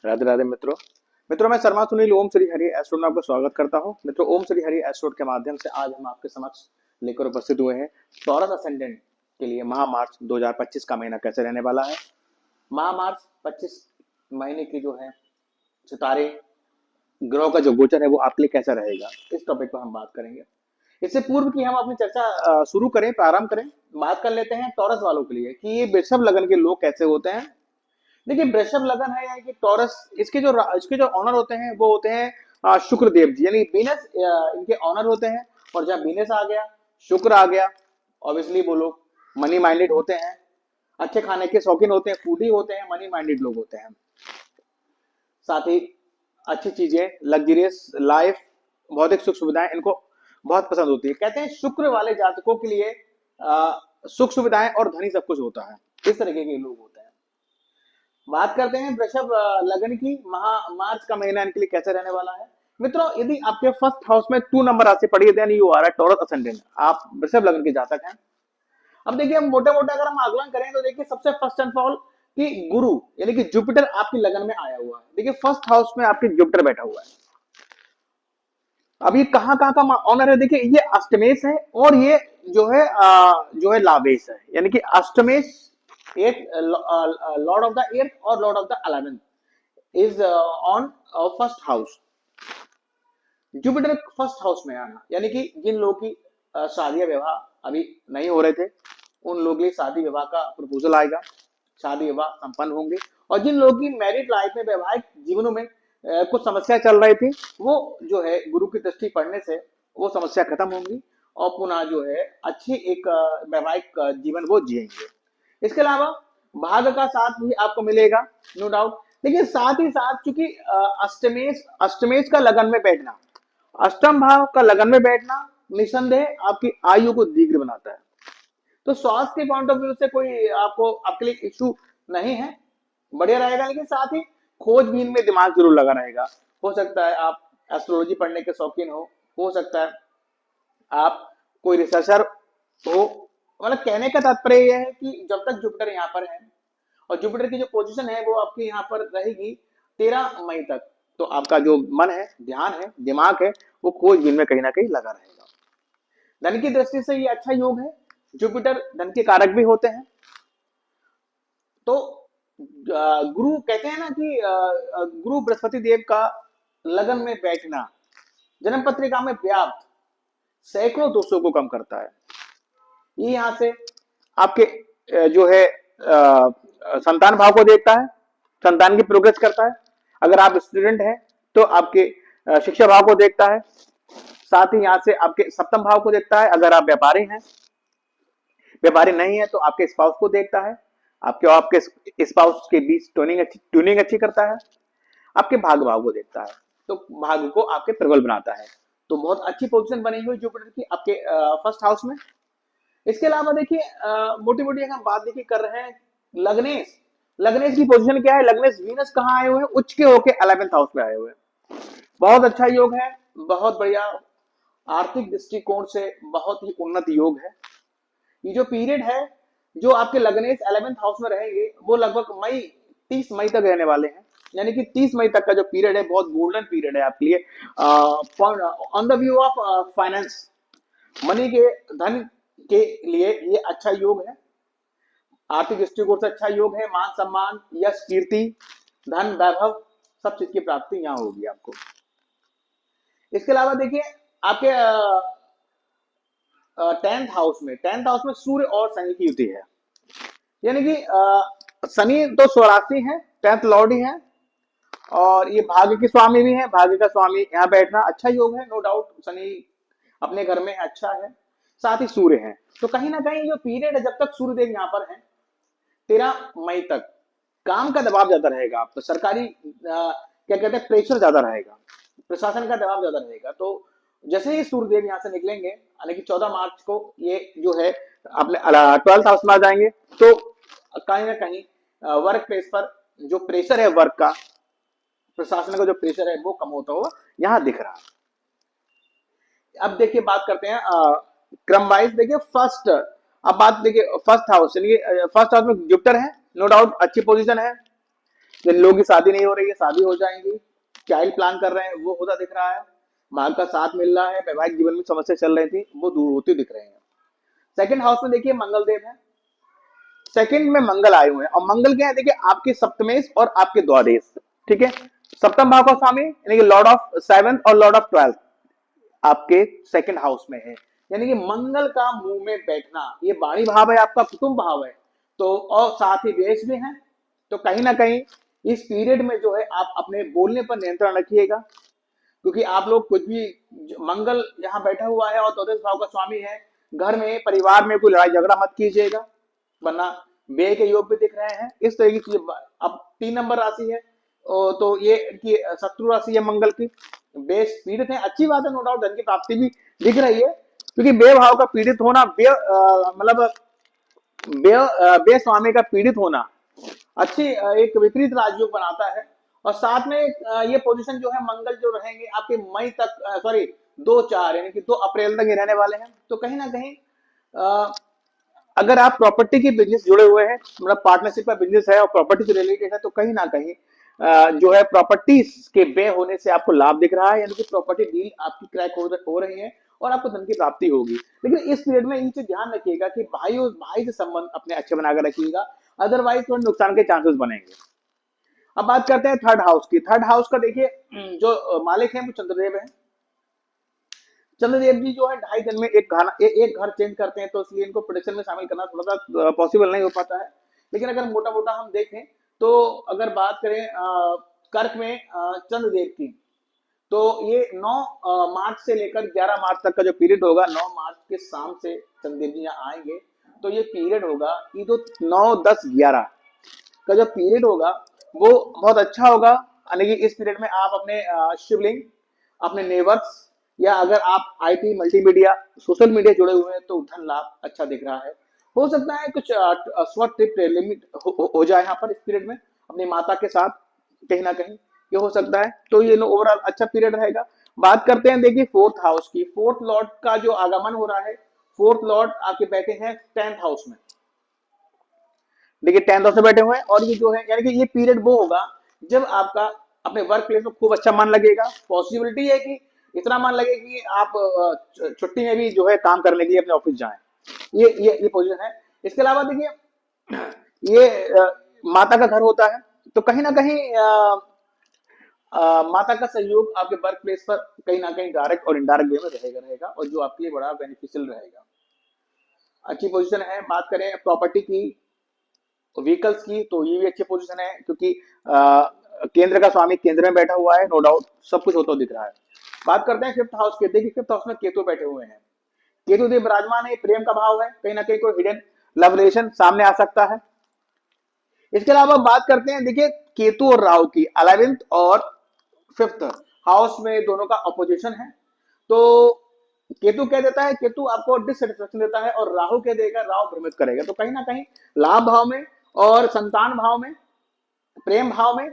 राधे राधे मित्रों। मैं शर्मा सुनील ओम श्री हरि एस्ट्रोट में आपका स्वागत करता हूं। मित्रों, ओम श्री हरि एस्ट्रोट के माध्यम से आज हम आपके समक्ष लेकर उपस्थित हुए हैं टॉरस असेंडेंट के लिए माह मार्च 2025 का महीना कैसे रहने वाला है। माह मार्च 25 महीने की जो है सितारे ग्रहों का जो गोचर है वो आपके लिए कैसा रहेगा, इस टॉपिक पर हम बात करेंगे। इससे पूर्व की हम अपनी चर्चा शुरू करें, प्रारंभ करें, बात कर लेते हैं टॉरस वालों के लिए कि ये वृषभ लगन के लोग कैसे होते हैं। देखिए, वृषभ लगन है यानी कि टॉरस, इसके जो ऑनर होते हैं वो होते हैं शुक्र देव जी, यानी वीनस इनके ऑनर होते हैं। और जब वीनस आ गया, शुक्र आ गया, ऑब्वियसली वो लोग मनी माइंडेड होते हैं, अच्छे खाने के शौकीन होते हैं, फूडी होते हैं, मनी माइंडेड लोग होते हैं। साथ ही अच्छी चीजें, लग्जरियस लाइफ, भौतिक सुख सुविधाएं इनको बहुत पसंद होती है। कहते हैं शुक्र वाले जातकों के लिए सुख सुविधाएं और धनी सब कुछ होता है, इस तरीके के लोग होते हैं। बात करते हैं वृषभ लगन की। मार्च का महीना इनके लिए कैसे रहने वाला है। मित्रों, यदि आपके फर्स्ट हाउस में 2 नंबर राशि पड़ी है, then you are a Taurus ascendant, आप वृषभ लगन के जातक हैं। अब देखिए, हम मोटे मोटे अगर हम आकलन करें तो देखिए, सबसे फर्स्ट एंड ऑल कि गुरु यानी कि जुपिटर आपकी लगन में आया हुआ है। देखिए, फर्स्ट हाउस में आपके जुपिटर बैठा हुआ है। अब ये कहाँ कहाँ का ऑनर है, देखिए ये अष्टमेश है और ये जो है लावेश है, यानी कि अष्टमेश एक लॉर्ड ऑफ द एर्थ और Lord of the 11th is on first house. Jupiter first house में आना यानी कि जिन लोगों की शादियां विवाह अभी नहीं हो रहे थे, उन लोगों के लिए शादी विवाह का प्रपोजल आएगा, शादी विवाह संपन्न होंगे। और जिन लोगों की मैरिड लाइफ में, वैवाहिक जीवनों में कुछ समस्या चल रही थी, वो जो है गुरु की दृष्टि पड़ने से वो समस्या खत्म होंगी और पुनः जो है अच्छी एक वैवाहिक जीवन वो जिएंगे। इसके अलावा भाग्य का साथ भी आपको मिलेगा, नो डाउट। लेकिन साथ ही साथ चूंकि अष्टमेश का लगन में बैठना, अष्टम भाव का लगन में बैठना निसंदेह आपकी आयु को दीर्घ बनाता है। तो स्वास्थ्य के पॉइंट ऑफ व्यू से कोई आपके लिए इश्यू नहीं है, बढ़िया रहेगा। लेकिन साथ ही खोजबीन में दिमाग जरूर लगा रहेगा। हो सकता है आप एस्ट्रोलॉजी पढ़ने के शौकीन हो सकता है आप कोई रिसर्चर हो। मतलब कहने का तात्पर्य यह है कि जब तक जुपिटर यहाँ पर है और जुपिटर की जो पोजीशन है वो आपकी यहाँ पर रहेगी 13 मई तक, तो आपका जो मन है, ध्यान है, दिमाग है, वो खोजबीन में कहीं ना कहीं लगा रहेगा। धन की दृष्टि से ये अच्छा योग है, जुपिटर धन के कारक भी होते हैं। तो गुरु कहते हैं ना कि गुरु बृहस्पति देव का लगन में बैठना जन्म पत्रिका में व्याप्त सैकड़ों दोषों को कम करता है। ये यहाँ से आपके जो है संतान भाव को देखता है, संतान की प्रोग्रेस करता है। अगर आप स्टूडेंट हैं तो आपके शिक्षा भाव को देखता है, साथ ही यहाँ से आपके सप्तम भाव को देखता है। अगर आप व्यापारी हैं, व्यापारी नहीं है तो आपके स्पाउस को देखता है, आपके स्पाउस के बीच ट्यूनिंग अच्छी करता है। आपके भाग्य भाव को देखता है, तो भाग्य को आपके प्रबल बनाता है। तो बहुत अच्छी पोजीशन बनी हुई जुपिटर की आपके फर्स्ट हाउस में। इसके अलावा देखिए, मोटी मोटी हम बात देखिए कर रहे हैं लग्नेश की पोजीशन क्या है। लग्नेश वीनस कहाँ आए हुए हैं, उच्च के होके 11th हाउस में आए हुए हैं। बहुत अच्छा योग है, बहुत बढ़िया, आर्थिक दृष्टिकोण से बहुत ही उन्नत योग है। ये जो पीरियड है जो आपके लग्नेश 11th हाउस में रहेंगे वो लगभग 30 मई तक रहने वाले हैं। यानी कि 30 मई तक का जो पीरियड है बहुत गोल्डन पीरियड है आपके लिए। On the view of finance, money के, धन के लिए ये अच्छा योग है, आर्थिक दृष्टिकोण से अच्छा योग है। मान सम्मान, यश, कीर्ति, धन, वैभव, सब चीज की प्राप्ति यहाँ होगी आपको। इसके अलावा देखिए, आपके 10th हाउस में सूर्य और शनि की युति है। यानी कि शनि तो स्वराशि है, 10th लॉर्ड ही है और ये भाग्य के स्वामी भी है। भाग्य का स्वामी यहाँ बैठना अच्छा योग है, नो डाउट। शनि अपने घर में अच्छा है, साथ ही सूर्य है। तो कहीं ना कहीं जो पीरियड है जब तक सूर्यदेव यहाँ पर है 13 मई तक, काम का दबाव ज्यादा रहेगा, आप तो सरकारी क्या कहते हैं, प्रेशर ज्यादा रहेगा, प्रशासन का दबाव ज्यादा रहेगा। तो जैसे ही सूर्यदेव यहाँ से निकलेंगे, यानी कि 14 मार्च को ये जो है अपने 12th हाउस में आ जाएंगे, तो कहीं ना कहीं वर्क प्लेस पर जो प्रेशर है, वर्क का, प्रशासन का जो प्रेशर है वो कम होता हुआ यहाँ दिख रहा है। अब देखिए, बात करते हैं क्रम वाइज। देखिए फर्स्ट, अब बात देखिए फर्स्ट हाउस, चलिए फर्स्ट हाउस में जुपिटर है, नो डाउट अच्छी पोजीशन है। जिन लोगों की शादी नहीं हो रही है शादी हो जाएंगी, चाइल्ड प्लान कर रहे हैं वो होता दिख रहा है, माँ का साथ मिल रहा है, वैवाहिक जीवन में समस्या चल रही थी वो दूर होती दिख रही है। सेकंड हाउस में देखिए मंगल देव है, सेकंड में मंगल आए हुए हैं और मंगल क्या है देखिए आपके सप्तमेश और आपके द्वादश, ठीक है। सप्तम भाव का स्वामी यानी कि लॉर्ड ऑफ सेवंथ और लॉर्ड ऑफ ट्वेल्थ आपके सेकंड हाउस में है, यानी कि मंगल का मुंह में बैठना, ये वाणी भाव है आपका, कुटुंब भाव है, तो और साथ ही देश भी है। तो कहीं ना कहीं इस पीरियड में जो है आप अपने बोलने पर नियंत्रण रखिएगा, क्योंकि आप लोग कुछ भी, मंगल यहाँ बैठा हुआ है और द्वादश भाव का स्वामी है, घर में परिवार में कोई लड़ाई झगड़ा मत कीजिएगा, वरना व्यय के योग भी दिख रहे हैं इस तरह की। अब 3 नंबर राशि है तो ये कि शत्रु राशि है मंगल की, बेस पीड़ित है, अच्छी बात है, नो डाउट धन की प्राप्ति भी दिख रही है, क्योंकि व्यय भाव का पीड़ित होना, व्यय मतलब व्यय स्वामी का पीड़ित होना अच्छी एक विपरीत राजयोग बनाता है। और साथ में ये पोजीशन जो है मंगल जो रहेंगे आपके मई तक, सॉरी 2-4 यानी कि 2 अप्रैल तक ये रहने वाले हैं। तो कहीं ना कहीं अगर आप प्रॉपर्टी की बिजनेस जुड़े हुए हैं, मतलब पार्टनरशिप का बिजनेस है और प्रॉपर्टी से रिलेटेड है, तो कहीं ना कहीं जो है प्रॉपर्टी के व्यय होने से आपको लाभ दिख रहा है, यानी कि प्रॉपर्टी डील आपकी क्रैक हो रही है और आपको धन की प्राप्ति होगी। लेकिन इस पीरियड में इनसे ध्यान रखिएगा कि भाई से संबंध अपने अच्छे बनाकर रखिएगा, अदरवाइज थोड़े नुकसान के चांसेस बनेंगे। अब बात करते हैं थर्ड हाउस की। थर्ड हाउस का देखिए जो मालिक है वो चंद्रदेव है। चंद्रदेव जी जो है 2.5 दिन में एक घर चेंज करते हैं, तो इसलिए इनको प्रोडिक्शन में शामिल करना थोड़ा सा पॉसिबल नहीं हो पाता है। लेकिन अगर मोटा मोटा हम देखें तो अगर बात करें कर्क में चंद्रदेव की, तो ये 9 मार्च से लेकर 11 मार्च तक का जो पीरियड होगा, 9 मार्च के शाम से चंद्रदेव जी यहाँ आएंगे, तो ये पीरियड होगा, ये जो 9, 10, 11 का जो पीरियड होगा वो बहुत अच्छा होगा। यानी कि इस पीरियड में आप अपने शिवलिंग, अपने नेबर्स, या अगर आप आईटी मल्टीमीडिया सोशल मीडिया जुड़े हुए हैं तो धन लाभ अच्छा दिख रहा है। हो सकता है कुछ शॉर्ट ट्रिप लिमिट हो जाए यहाँ पर इस पीरियड में अपनी माता के साथ, कहीं ना कहीं ये हो सकता है। तो ये ओवरऑल अच्छा पीरियड रहेगा। बात करते हैं देखिए फोर्थ हाउस की। फोर्थ लॉर्ड का जो आगमन हो रहा है, फोर्थ लॉर्ड आपके बैठे हैं 10th हाउस में, देखिए 10th हाउस में बैठे हुए हैं, और ये जो है यानी कि ये पीरियड वो होगा जब आपका अपने वर्क प्लेस में खूब अच्छा मन लगेगा। पॉसिबिलिटी है कि इतना मन लगे कि आप छुट्टी में भी जो है काम करने के लिए अपने ऑफिस जाएं, ये पोजीशन है। इसके अलावा देखिए ये माता का घर होता है, तो कहीं ना कहीं माता का सहयोग आपके वर्क प्लेस पर कहीं ना कहीं डायरेक्ट और इनडायरेक्ट वे में रहेगा और जो आपके लिए बड़ा बेनिफिशियल रहेगा, अच्छी पोजीशन है। बात करें प्रॉपर्टी की, व्हीकल्स की, तो ये भी अच्छी पोजीशन है, क्योंकि केंद्र का स्वामी केंद्र में बैठा हुआ है, नो डाउट सब कुछ होता दिख रहा है। बात करते हैं फिफ्थ हाउस के। देखिए फिफ्थ हाउस में केतु बैठे हुए हैं, केतु देव विराजमान है, प्रेम का भाव है, कहीं ना कहीं कोई हिडन लव रिलेशन सामने आ सकता है। इसके अलावा बात करते हैं देखिए केतु और राहु की, 11th और 5th हाउस में दोनों का अपोजिशन है। तो केतु कह देता है, केतु आपको डिससेटिस्फेक्शन देता है, और राहु कह देगा, राहु भ्रमित करेगा। तो कहीं ना कहीं लाभ भाव में और संतान भाव में, प्रेम भाव में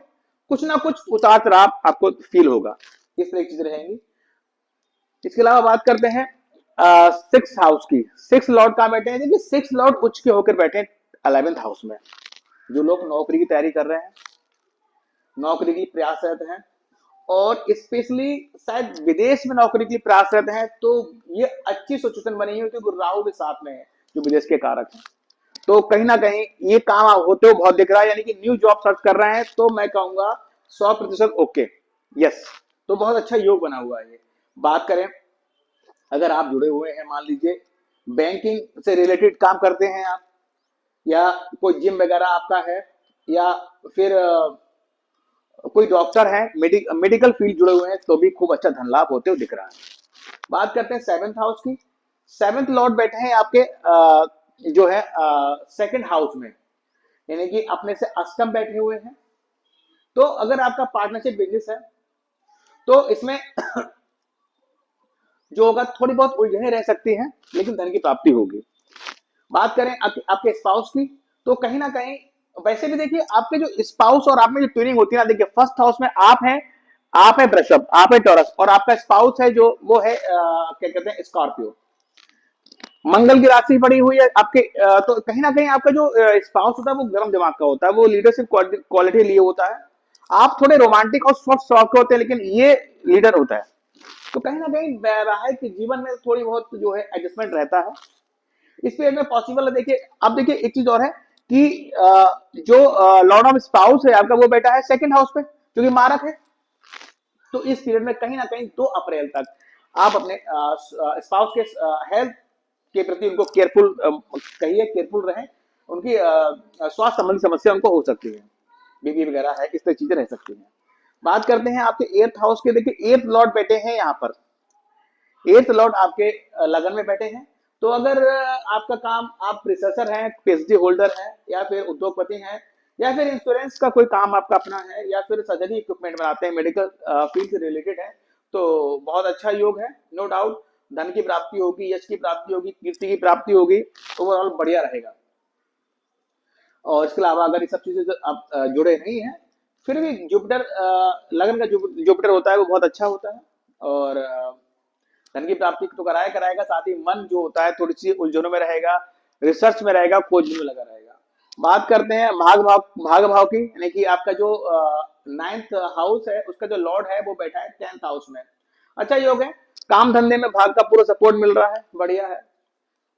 कुछ ना कुछ उतार चढ़ाव आपको फील होगा, इस तरह की चीजें रहेंगी। इसके अलावा बात करते हैं 6th हाउस की। 6th लॉर्ड कहाँ बैठे हैं? देखिए 6th लॉर्ड उच्च के होकर बैठे हैं 11th हाउस में। जो लोग नौकरी की तैयारी कर रहे हैं, नौकरी की प्रयासरत हैं, और स्पेशली शायद विदेश में नौकरी की प्रयासरत हैं, तो ये अच्छी सिचुएशन बनी है, क्योंकि राहु भी साथ में है जो विदेश के कारक हैं। तो कहीं ना कहीं ये काम होते हुए बहुत दिख रहा है, यानी कि न्यू जॉब सर्च कर रहे हैं, तो मैं कहूंगा 100% ओके, यस। तो बहुत अच्छा योग बना हुआ है ये। बात करें अगर आप जुड़े हुए हैं, मान लीजिए बैंकिंग से रिलेटेड काम करते हैं आप, या कोई जिम वगैरह आपका है, या फिर कोई डॉक्टर है, मेडिकल फील्ड जुड़े हुए हैं, तो भी खूब अच्छा धन लाभ होते हुए दिख रहा है। बात करते हैं 7th हाउस की। 7th लॉर्ड बैठे हैं आपके जो है 2nd हाउस में, यानी कि अपने से अष्टम बैठे हुए हैं। तो अगर आपका पार्टनरशिप बिजनेस है तो इसमें जो होगा थोड़ी बहुत उलझने रह सकती हैं, लेकिन धन की प्राप्ति होगी। बात करें आपके स्पाउस की, तो कहीं ना कहीं वैसे भी देखिए आपके जो स्पाउस और आप में जो ट्यूनिंग होती है ना, देखिए फर्स्ट हाउस में आप है वृषभ, आप है टॉरस, और आपका स्पाउस है जो वो है क्या कहते हैं स्कॉर्पियो। मंगल की राशि पड़ी हुई है आपके, तो कहीं ना कहीं आपका जो स्पाउस होता है वो गर्म दिमाग का होता है, वो लीडरशिप क्वालिटी लिए होता है। आप थोड़े रोमांटिक और सॉफ्ट स्वभाव के होते हैं, लेकिन ये लीडर होता है। तो कहीं ना कहीं वैवाहिक जीवन में थोड़ी बहुत जो है एडजस्टमेंट रहता है इस पीरियड में, पॉसिबल है। देखिए अब देखिए एक चीज और है कि जो लॉर्ड ऑफ स्पाउस है आपका, वो बैठा है सेकंड हाउस पे, क्योंकि मारक है। तो इस पीरियड में कहीं ना कहीं 2 अप्रैल तक आप अपने स्पाउस के हेल्थ के प्रति उनको केयरफुल कहिए, केयरफुल रहें। उनकी स्वास्थ्य संबंधी समस्या उनको हो सकती है, बीपी वगैरह है, इस तरह चीजें रह सकती हैं। बात करते हैं आपके 8th हाउस के। देखिए 8th लॉर्ड बैठे हैं यहाँ पर, 8th लॉर्ड आपके लगन में बैठे हैं। तो अगर आपका काम, आप रिसर्चर हैं, पीएचडी होल्डर हैं, या फिर उद्योगपति हैं, या फिर इंश्योरेंस का कोई काम आपका अपना है, या फिर सर्जरी इक्विपमेंट बनाते हैं, मेडिकल फील्ड से रिलेटेड है, तो बहुत अच्छा योग है, नो डाउट। धन की प्राप्ति होगी, यश की प्राप्ति होगी, कीर्ति की प्राप्ति होगी, ओवरऑल बढ़िया रहेगा। और इसके अलावा अगर ये सब चीजें आप जुड़े नहीं हैं, फिर भी जुपिटर लगन का जुपिटर होता है वो बहुत अच्छा होता है, और धन की प्राप्ति तो कराया कराएगा, साथ ही मन जो होता है थोड़ी सी उलझनों में रहेगा, रिसर्च में रहेगा, खोज में लगा रहेगा। बात करते हैं भाग भाव की, यानी कि आपका जो 9th हाउस है उसका जो लॉर्ड है वो बैठा है 10th हाउस में। अच्छा योग है, काम धंधे में भाग का पूरा सपोर्ट मिल रहा है, बढ़िया है,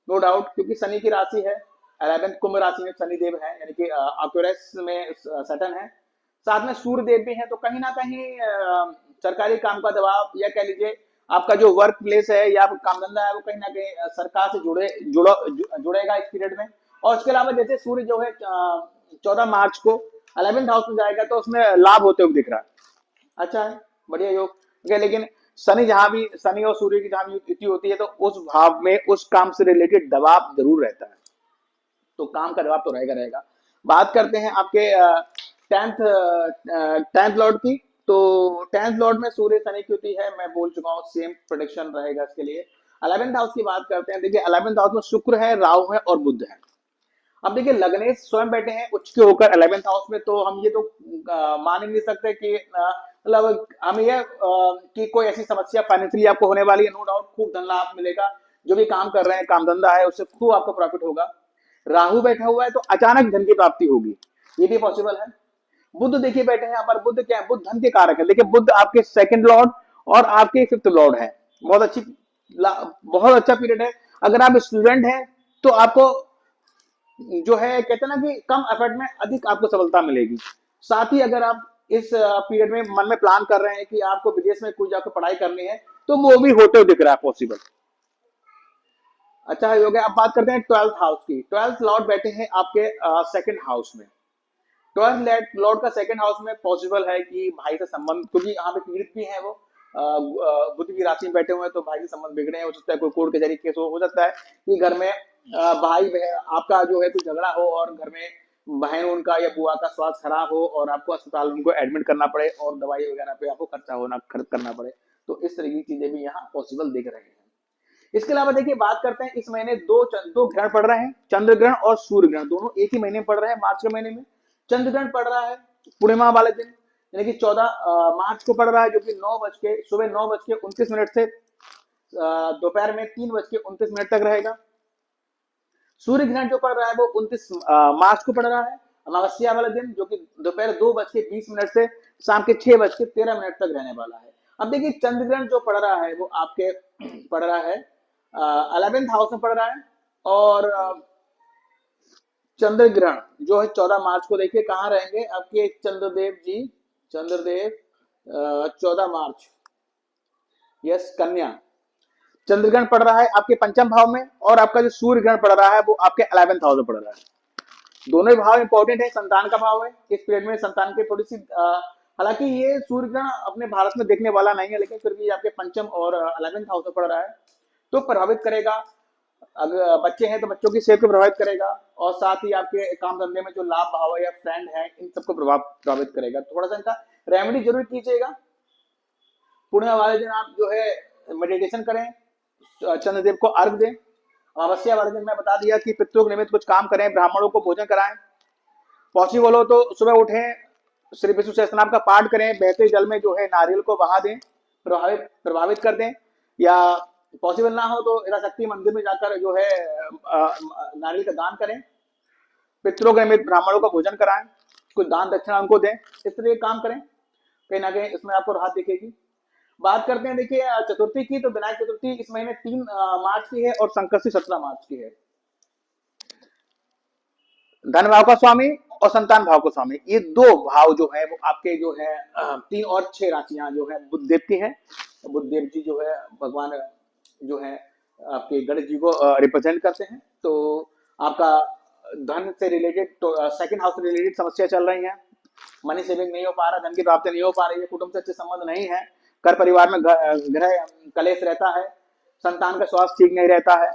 नो डाउट, क्योंकि शनि की राशि है, 11th कुंभ राशि में शनि देव है, यानी कि अक्यूरेस में सैटर्न है, साथ में सूर्य देव भी है। तो कहीं ना कहीं सरकारी काम का दबाव, या कह लीजिए आपका जो वर्क प्लेस है या काम धंधा है, वो कहीं ना कहीं सरकार से जुड़ेगा इस पीरियड में। और इसके अलावा जैसे सूर्य जो है 14 मार्च को 11th हाउस में जाएगा, तो उसमें लाभ होते हुए दिख रहा है, अच्छा है, बढ़िया योग। ठीक है, लेकिन शनि और सूर्य की जहां भी युति होती है, तो उस भाव में उस काम से रिलेटेड दबाव जरूर रहता है, तो काम का दबाव तो रहेगा रहेगा। बात करते हैं आपके 10th लॉर्ड की। तो 10th लॉर्ड में सूर्य शनि की युति है, मैं बोल चुका हूँ, सेम प्रोडिक्शन रहेगा इसके लिए। 11th हाउस की बात करते हैं। देखिए 11th हाउस में शुक्र है, राहु है और बुध है। अब देखिए लग्नेश स्वयं बैठे हैं उच्च के होकर 11th हाउस में, तो हम ये तो मान ही नहीं सकते कि मतलब हम ये कि कोई ऐसी समस्या फाइनेंशियली आपको होने वाली है, नो डाउट खूब धन लाभ मिलेगा, जो भी काम कर रहे हैं, काम धंधा है, उससे खूब आपको प्रॉफिट होगा। राहु बैठा हुआ है तो अचानक धन की प्राप्ति होगी, ये भी पॉसिबल है। बुध देखिए बैठे हैं यहाँ पर, बुध क्या है, बुध धन के कारक है। देखिए बुध आपके 2nd लॉर्ड और आपके 5th लॉर्ड है, बहुत अच्छी, बहुत अच्छा पीरियड है। अगर आप स्टूडेंट हैं तो आपको जो है कहते हैं ना कि कम एफर्ट में अधिक आपको सफलता मिलेगी। साथ ही अगर आप इस पीरियड में मन में प्लान कर रहे हैं कि आपको विदेश में कोई जाकर पढ़ाई करनी है, तो वो भी होते हुए दिख रहा है पॉसिबल, अच्छा हो गया। अब बात करते हैं 12th हाउस की। 12th लॉर्ड बैठे हैं आपके 2nd हाउस में। 12th लॉर्ड का 2nd हाउस में पॉसिबल है कि भाई से संबंध, क्योंकि यहाँ पे पीड़ित भी है वो, बुध की राशि में बैठे हुए हैं, तो भाई से संबंध बिगड़े हैं, हो सकता है कोई कोर्ट कचहरी केस हो सकता है कि घर में भाई बहन आपका जो है कुछ झगड़ा हो, और घर में बहन उनका या बुआ का स्वास्थ्य खराब हो, और आपको अस्पताल उनको एडमिट करना पड़े, और दवाई वगैरह पे आपको खर्च करना पड़े। तो इस तरह की चीजें भी यहाँ पॉसिबल दिख रहे हैं। इसके अलावा देखिए बात करते हैं, इस महीने दो ग्रहण पड़ रहे हैं, चंद्र ग्रहण और सूर्य ग्रहण, दोनों एक ही महीने में पड़ रहे हैं, मार्च के महीने में। चंद्र ग्रहण पड़ रहा है पूर्णिमा वाले दिन, यानी कि 14 मार्च को पड़ रहा है, जो कि सुबह 9:29 से दोपहर में 3:29 तक रहेगा। सूर्य ग्रहण जो पड़ रहा है वो 29 मार्च को पड़ रहा है, अमावस्या वाला दिन, जो कि दोपहर 2:20 से शाम के 6:13 तक रहने वाला है। अब देखिए चंद्र ग्रहण जो पड़ रहा है वो आपके पड़ रहा है 11th हाउस में पड़ रहा है, और चंद्र ग्रहण जो है 14 मार्च को, देखिए कहाँ रहेंगे आपके चंद्रदेव 14 मार्च, यस, कन्या। चंद्र ग्रहण पड़ रहा है आपके 5th भाव में, और आपका जो सूर्य ग्रहण पड़ रहा है वो आपके 11th हाउस में पड़ रहा है। दोनों ही भाव इंपॉर्टेंट है, संतान का भाव है, इस पीरियड में संतान की थोड़ी सी हालांकि ये सूर्य ग्रहण अपने भारत में देखने वाला नहीं है, लेकिन फिर भी आपके 5th और 11th हाउस में पड़ रहा है, तो प्रभावित करेगा। अगर बच्चे हैं तो बच्चों की सेहत को प्रभावित करेगा, और साथ ही आपके काम धंधे में जो लाभ भाव है या फ्रेंड है, इन सबको प्रभावित करेगा। थोड़ा सा इनका रेमेडी जरूर कीजिएगा। पूर्णिमा वाले दिन आप जो है मेडिटेशन करें, चंद्रदेव को अर्घ दें। अमावस्या वाले दिन मैं बता दिया कि पितरों के निमित्त कुछ काम करें, ब्राह्मणों को भोजन कराएं, पॉसिबल हो तो सुबह उठें, श्री विष्णु सहस्त्रनाम का पाठ करें, बहते जल में जो है नारियल को बहा दें, प्रभावित कर दें, या पॉसिबल ना हो तो यथाशक्ति मंदिर में जाकर जो है नारियल का दान करें, पितरों के निमित्त ब्राह्मणों का भोजन कराएं, कुछ दान दक्षिणा उनको दें, इस तरह के काम करें, कहीं ना कहीं इसमें आपको राहत दिखेगी। बात करते हैं देखिए चतुर्थी की, तो विनायक चतुर्थी इस महीने 3 मार्च की है और संकष्टी 17 मार्च की है। धन भाव का स्वामी और संतान भाव का स्वामी, ये दो भाव जो है वो आपके जो है 3 और 6 राशियां जो है बुधदेव की हैं। बुधदेव जी जो है भगवान जो है आपके गणेश जी को रिप्रेजेंट करते हैं। तो आपका धन से रिलेटेड, तो सेकंड हाउस से रिलेटेड समस्या चल रही है, मनी सेविंग नहीं हो पा रहा, धन की प्राप्ति नहीं हो पा रही है, कुटुंब से अच्छे संबंध नहीं है, घर परिवार में ग्रह कलेश रहता है, संतान का स्वास्थ्य ठीक नहीं रहता है,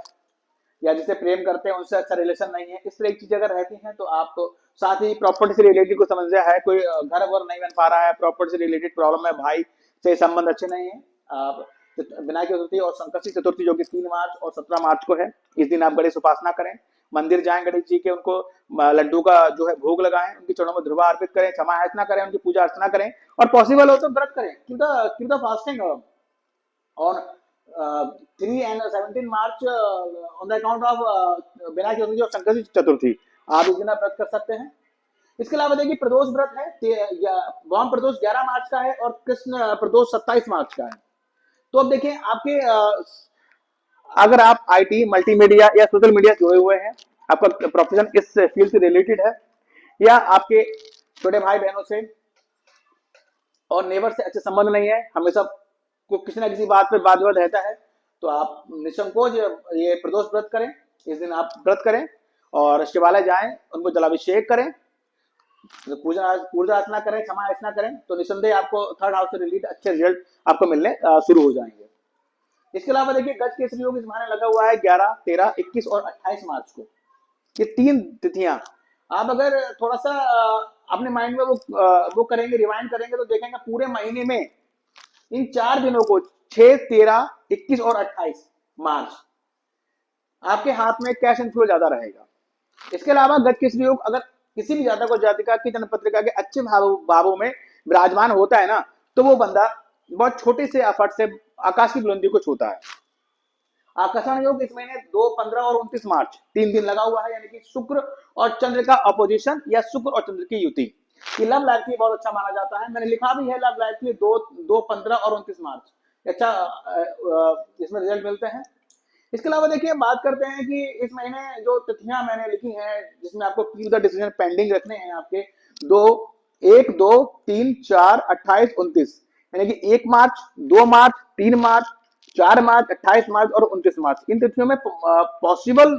या जिसे प्रेम करते हैं उनसे अच्छा रिलेशन नहीं है, इस तरह की चीजें अगर रहती हैं तो आप तो साथ ही प्रॉपर्टी से रिलेटेड को समस्या है, कोई घर वर नहीं बन पा रहा है, प्रॉपर्टी से रिलेटेड प्रॉब्लम है, भाई से संबंध अच्छे नहीं है, आप विनायक चतुर्थी और संकष्टी चतुर्थी जो कि 3 मार्च और 17 मार्च को है, इस दिन आप गणेश उपासना करें, मंदिर जाएं गणेश जी के, उनको लड्डू का जो है भोग लगाएं, उनकी चरणों में ध्रुवा अर्पित करें, क्षमा याचना करें, उनकी पूजा अर्चना करें, और पॉसिबल हो तो व्रत करें, keep the fasting on 3 and 17 March on the account of Vinayak Chaturthi और संकष्टी चतुर्थी, आप इस दिन व्रत कर सकते हैं। इसके अलावा देखिए प्रदोष व्रत है, वाम प्रदोष 11 मार्च का है और कृष्ण प्रदोष 27 मार्च का है। तो अब देखिए आपके अगर आप आईटी मल्टीमीडिया या सोशल मीडिया जुड़े हुए हैं, आपका प्रोफेशन इस फील्ड से रिलेटेड है, या आपके छोटे भाई बहनों से और नेबर से अच्छे संबंध नहीं है, हमेशा को किसी न किसी बात पे वाद विवाद रहता है, तो आप निसंकोच ये प्रदोष व्रत करें, इस दिन आप व्रत करें और शिवालय जाएं, उनको जलाभिषेक करें, पूजा अर्चना करें, क्षमा याचना करें, तो निसंदेह आपको थर्ड हाउस से रिलेटेड अच्छे रिजल्ट आपको मिलने शुरू हो जाएंगे। इसके अलावा देखिए गज केसरी योग इस महीने लगा हुआ है 11, 13, 21 और 28 मार्च को, ये 3 तिथियां आप अगर थोड़ा सा अपने माइंड में वो करेंगे, रिवाइंड करेंगे, तो देखेंगे पूरे महीने में इन 4 दिनों को 6, 13, 21 और 28 मार्च आपके हाथ में कैश इनफ्लो ज्यादा रहेगा। इसके अलावा गज केसरी योग अगर किसी भी जातक और जातिका की जन्म पत्रिका के अच्छे भावों में विराजमान होता है ना, तो वो बंदा बहुत छोटे से एफर्ट से आकाश की बुलंदी को छूता है। आकर्षण योग इस महीने 2, 15 और 29 मार्च 3 दिन लगा हुआ है, यानी कि शुक्र और चंद्र का अपोजिशन या शुक्र और चंद्र की युति, कि लव लाइफ की बहुत अच्छा माना जाता है। मैंने लिखा भी है लव लाइफ की 2, 15 और 29 मार्च अच्छा इसमें रिजल्ट मिलते हैं। इसके अलावा देखिए बात करते हैं कि इस महीने जो तिथियां मैंने लिखी हैं, जिसमें आपको कीप द डिसीजन पेंडिंग रखने हैं आपके 1, 2, 3, 4, 28, 29, यानी कि 1 मार्च, 2 मार्च, 3 मार्च, 4 मार्च, 28 मार्च और 29 मार्च, इन तिथियों में पॉसिबल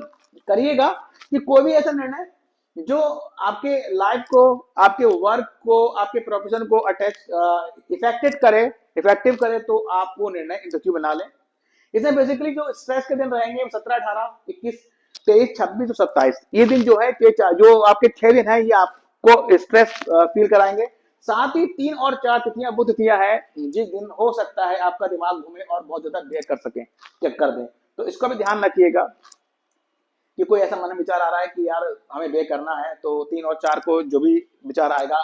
करिएगा कि कोई भी ऐसा निर्णय जो आपके लाइफ को, आपके वर्क को, आपके प्रोफेशन को इफेक्टिव करे, तो आप वो निर्णय इन तिथियों बना लें। इसमें बेसिकली जो स्ट्रेस के दिन रहेंगे 17, 18, 21, 23, 26 और 27, ये दिन जो है जो आपके 6 दिन है, ये आपको स्ट्रेस फील कराएंगे। साथ ही 3 और 4 तिथियां वो तिथियां है जिस दिन हो सकता है आपका दिमाग घूमे और बहुत ज्यादा ब्रेक कर सके, चेक कर दें, तो इसका भी ध्यान रखिएगा कि कोई ऐसा मन में विचार आ रहा है कि यार हमें बे करना है, तो 3 और 4 को जो भी विचार आएगा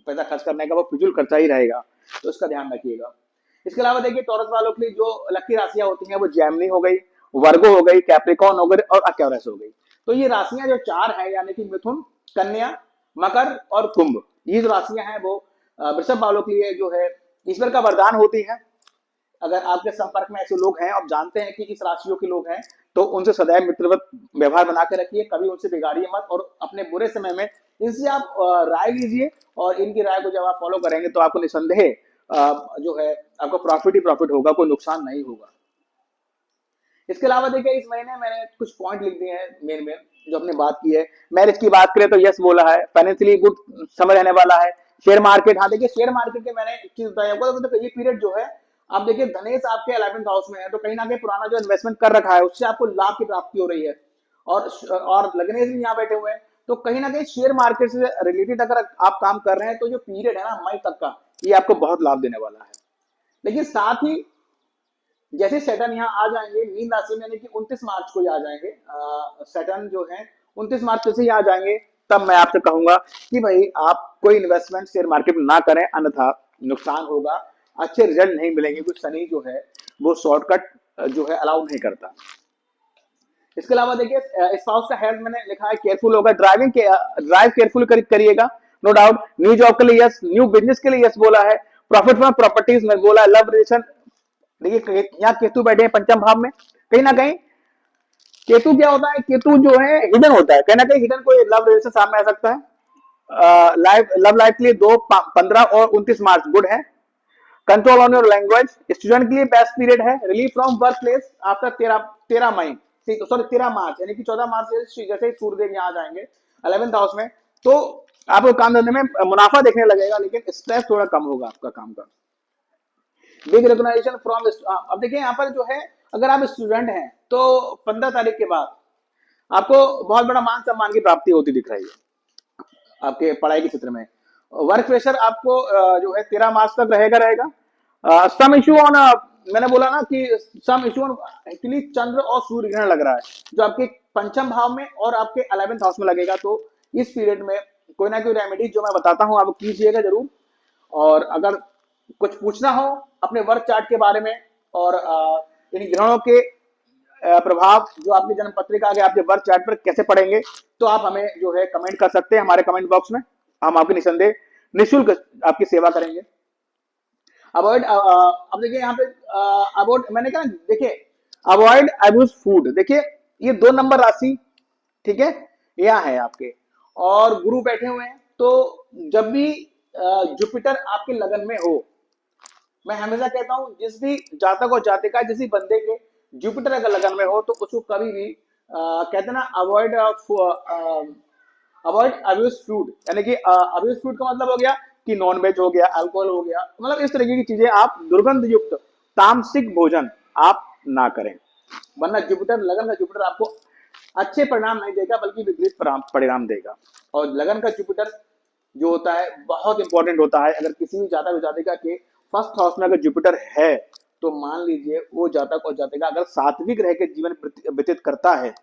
पैसा खर्च करने का, वो फिजूल खर्चा ही रहेगा, तो इसका ध्यान रखिएगा। इसके अलावा देखिए टॉरस वालों के लिए जो लकी राशियां होती हैं वो जेमिनी हो गई, वर्गो हो गई, कैप्रिकॉर्न हो गई और एक्वेरियस हो गई। तो ये राशियां जो 4 है, यानी कि मिथुन, कन्या, मकर और कुंभ, ये जो राशियां हैं वो वृषभ वालों के लिए जो है ईश्वर का वरदान होती है। अगर आपके संपर्क में ऐसे लोग हैं, आप जानते हैं कि इस राशियों के लोग हैं, तो उनसे सदैव मित्रवत व्यवहार बना के रखिए, कभी उनसे बिगाड़िए मत, और अपने बुरे समय में इनसे आप राय लीजिए, और इनकी राय को जब आप फॉलो करेंगे तो आपको निसंदेह जो है आपको प्रॉफिट ही प्रॉफिट होगा, कोई नुकसान नहीं होगा। इसके अलावा देखिए इस महीने मैंने कुछ पॉइंट लिख दिए हैं मेन जो अपने बात की है। मैरिज की बात करें तो यस बोला है, फाइनेंशियली गुड समय रहने वाला है। शेयर मार्केट, हाँ देखिए शेयर मार्केट के मैंने एक चीज बताया, तो ये पीरियड जो है आप देखिए धनेश आपके 11th हाउस में है, तो कहीं ना कहीं पुराना जो इन्वेस्टमेंट कर रखा है उससे आपको लाभ की प्राप्ति हो रही है, और लगनेश भी यहाँ बैठे हुए हैं, तो कहीं ना कहीं शेयर मार्केट से रिलेटेड अगर आप काम कर रहे हैं तो जो पीरियड है ना मई तक का, ये आपको बहुत लाभ देने वाला है। लेकिन साथ ही जैसे सैटर्न यहाँ आ जाएंगे मीन राशि में, यानी कि 29 मार्च को ही आ जाएंगे, सैटर्न जो है 29 मार्च से ही आ जाएंगे, तब मैं आपसे कहूंगा कि भाई आप कोई इन्वेस्टमेंट शेयर मार्केट में ना करें, अन्यथा नुकसान होगा, अच्छे रिजल्ट नहीं मिलेंगे। कुछ शनि जो है वो शॉर्टकट जो है अलाउ नहीं करता। इसके अलावा देखिए स्पाउस का हेल्थ मैंने लिखा है केयरफुल होगा, ड्राइव केयरफुल करिएगा, नो डाउट। न्यू जॉब के लिए यस, न्यू बिजनेस के लिए यस बोला है, प्रॉफिट फ्रॉम प्रॉपर्टीज में बोला है, लव रिलेशन। देखिए यहाँ केतु बैठे हैं पंचम भाव में, कहीं ना कहीं केतु क्या होता है, केतु जो है हिडन होता है, कहीं ना कहीं हिडन कोई लव रिलेशन सामने आ सकता है। लव लाइफ के लिए 2, 15 और 29 मार्च गुड है। Control on your language, student के लिए बेस्ट पीरियड है। Relieve from work place after 13 May, sorry 13 March, यानी कि 14 मार्च से जैसे ही सूर्यदेव यहाँ आ जाएंगे 11th हाउस में, तो आपको काम धंधे में मुनाफा देखने लगेगा, लेकिन स्ट्रेस थोड़ा कम होगा आपका काम का। बिग रिकॉग्नाइजेशन फ्रॉम, अब देखिए यहाँ पर जो है अगर आप स्टूडेंट हैं तो 15 तारीख के बाद आपको बहुत बड़ा मान सम्मान की प्राप्ति होती दिख रही है आपके पढ़ाई के क्षेत्र में। वर्क प्रेशर आपको जो है 13 मार्च तक रहेगा। सम इशू ऑन, मैंने बोला ना कि सम इशू ऑन एक्चुअली चंद्र और सूर्य ग्रहण लग रहा है जो आपके पंचम भाव में और आपके 11th हाउस में लगेगा, तो इस पीरियड में कोई ना कोई रेमेडी जो मैं बताता हूं आप कीजिएगा जरूर। और अगर कुछ पूछना हो अपने वर्क चार्ट के बारे में और इन ग्रहणों के प्रभाव जो आपकी जन्म पत्रिका के आपके बर्थ चार्ट पर कैसे पड़ेंगे, तो आप हमें जो है कमेंट कर सकते हैं हमारे कमेंट बॉक्स में, हम आपकी निसंदेह निःशुल्क आपकी सेवा करेंगे। अवॉइड, अब देखिए यहाँ पे अवॉइड, मैंने कहा देखिए अवॉइड अब्यूज फूड, देखिए ये 2 नंबर राशि, ठीक है, यह है आपके, और गुरु बैठे हुए हैं, तो जब भी जुपिटर आपके लगन में हो, मैं हमेशा कहता हूं जिस भी जातक और जातिका जिस भी बंदे के जुपिटर अगर लगन में हो तो उसको कभी भी कहते ना अवॉइड अब्यूज फूड, यानी कि अब्यूज फूड का मतलब हो गया कि नॉन वेज हो गया, अल्कोहल हो गया, मतलब इस तरीके की चीजें आप दुर्गंध युक्त तामसिक भोजन आप ना करें, वरना जुपिटर लगन का जुपिटर आपको अच्छे परिणाम नहीं देगा बल्कि विपरीत परिणाम देगा। और लगन का जुपिटर जो होता है बहुत इंपॉर्टेंट होता है। अगर किसी भी जातक जातिका के फर्स्ट हाउस में अगर जुपिटर है तो मान लीजिए वो जातक और जातिका अगर सात्विक रह के जीवन व्यतीत करता है,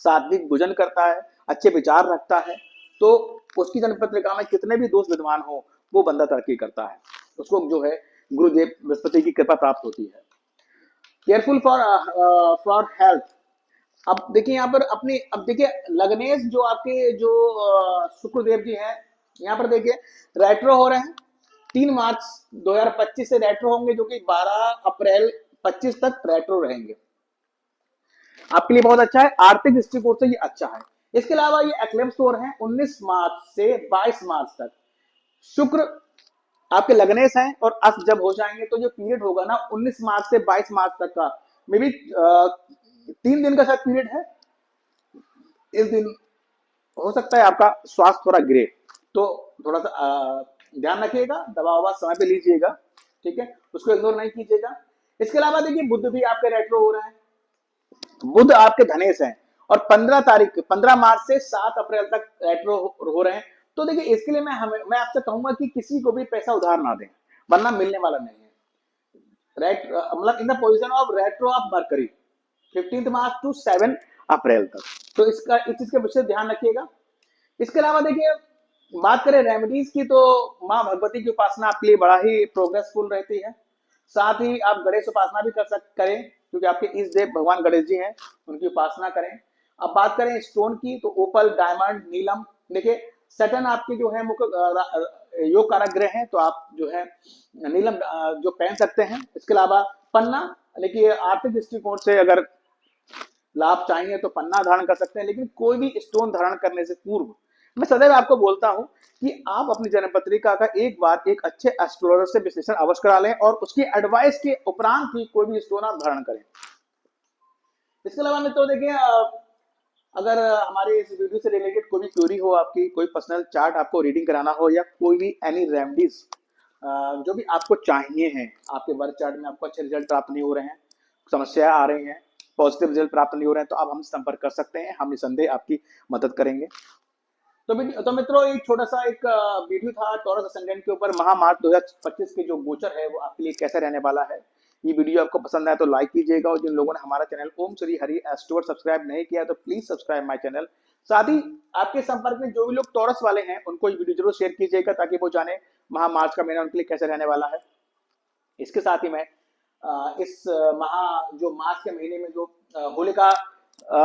सात्विक भोजन करता है, अच्छे विचार रखता है, तो उसकी जन्म पत्रिका में कितने भी दोष विद्यमान हो वो बंदा तरक्की करता है, उसको जो है गुरुदेव बृहस्पति की कृपा प्राप्त होती है। केयरफुल फॉर हेल्थ, अब देखिए यहाँ पर अपनी, अब देखिए लग्नेश जो आपके जो शुक्रदेव जी हैं यहाँ पर देखिए रेट्रो हो रहे हैं, 3 मार्च 2025 से रेट्रो होंगे, जो कि 12 अप्रैल 25 तक रेट्रो रहेंगे। आपके लिए बहुत अच्छा है, आर्थिक दृष्टिकोण से ये अच्छा है। इसके अलावा ये एक्लेम्स हो रहे हैं 19 मार्च से 22 मार्च तक, शुक्र आपके लगनेश हैं और अस्त जब हो जाएंगे तो जो पीरियड होगा ना 19 मार्च से 22 मार्च तक का, मे बी 3 दिन का शायद पीरियड है, इस दिन हो सकता है आपका स्वास्थ्य थोड़ा गिरे, तो थोड़ा सा ध्यान रखिएगा, दवा ववा समय पे लीजिएगा, ठीक है, उसको इग्नोर नहीं कीजिएगा। इसके अलावा देखिए बुध भी आपके रेट्रो हो रहे हैं, बुध आपके धनेश हैं और 15 मार्च से 7 अप्रैल तक रेट्रो हो रहे हैं। तो देखिए इसके लिए मैं आपसे कहूंगा कि किसी को भी पैसा उधार ना दें, वरना मिलने वाला नहीं है। मतलब in the position of retro of mercury 15 March two 7 अप्रैल तक, तो इस चीज के विषय ध्यान रखिएगा। इसके अलावा देखिए बात करें रेमेडीज की, तो माँ भगवती की उपासना आपके लिए बड़ा ही प्रोग्रेसफुल रहती है। साथ ही आप गणेश उपासना भी करें, क्योंकि आपके इस देव भगवान गणेश जी हैं, उनकी उपासना करें। अब बात करें स्टोन की, तो ओपल, डायमंड, नीलम, देखिए सैटर्न आपके जो है मुख्य योग कारक ग्रह हैं, तो आप जो है नीलम जो पहन सकते हैं। इसके अलावा पन्ना, देखिए आर्थिक दृष्टिकोण से अगर लाभ चाहिए तो पन्ना धारण कर सकते हैं, लेकिन कोई भी स्टोन धारण करने से पूर्व मैं सदैव आपको बोलता हूं कि आप अपनी जन्म पत्रिका का एक बार एक अच्छे एस्ट्रोलॉजर से विश्लेषण अवश्य करा लें और उसकी एडवाइस के उपरांत ही कोई भी स्टोन आप धारण करें। इसके अलावा मित्रों देखिए अगर हमारे इस वीडियो से रिलेटेड कोई भी क्वेरी हो, आपकी कोई पर्सनल चार्ट आपको रीडिंग कराना हो, या कोई भी एनी रेमेडीज जो भी आपको चाहिए हैं, आपके बर्थ चार्ट में आपको अच्छे रिजल्ट प्राप्त नहीं हो रहे हैं, समस्या आ रही हैं, पॉजिटिव रिजल्ट प्राप्त नहीं हो रहे हैं, तो आप हमसे संपर्क कर सकते हैं, हम निसंदेह आपकी मदद करेंगे। तो मित्रों एक छोटा सा एक वीडियो था टॉरस असेंडेंट के ऊपर, महामार्च 2025 के जो गोचर है वो आपके लिए कैसा रहने वाला है। ये वीडियो आपको पसंद आया तो लाइक कीजिएगा, और जिन लोगों ने हमारा चैनल ओम श्री हरि एस्ट्रो सब्सक्राइब नहीं किया तो प्लीज सब्सक्राइब माय चैनल। साथ ही आपके संपर्क में जो भी लोग टॉरस वाले हैं उनको ये वीडियो जरूर शेयर कीजिएगा, ताकि वो जाने महामार्च का महीना उनके लिए कैसे रहने वाला है। इसके साथ ही मैं इस जो मार्च के महीने में जो होलिका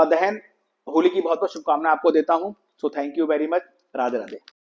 दहन, होली की बहुत बहुत शुभकामनाएं आपको देता हूं। So thank you very much. Radhe Radhe.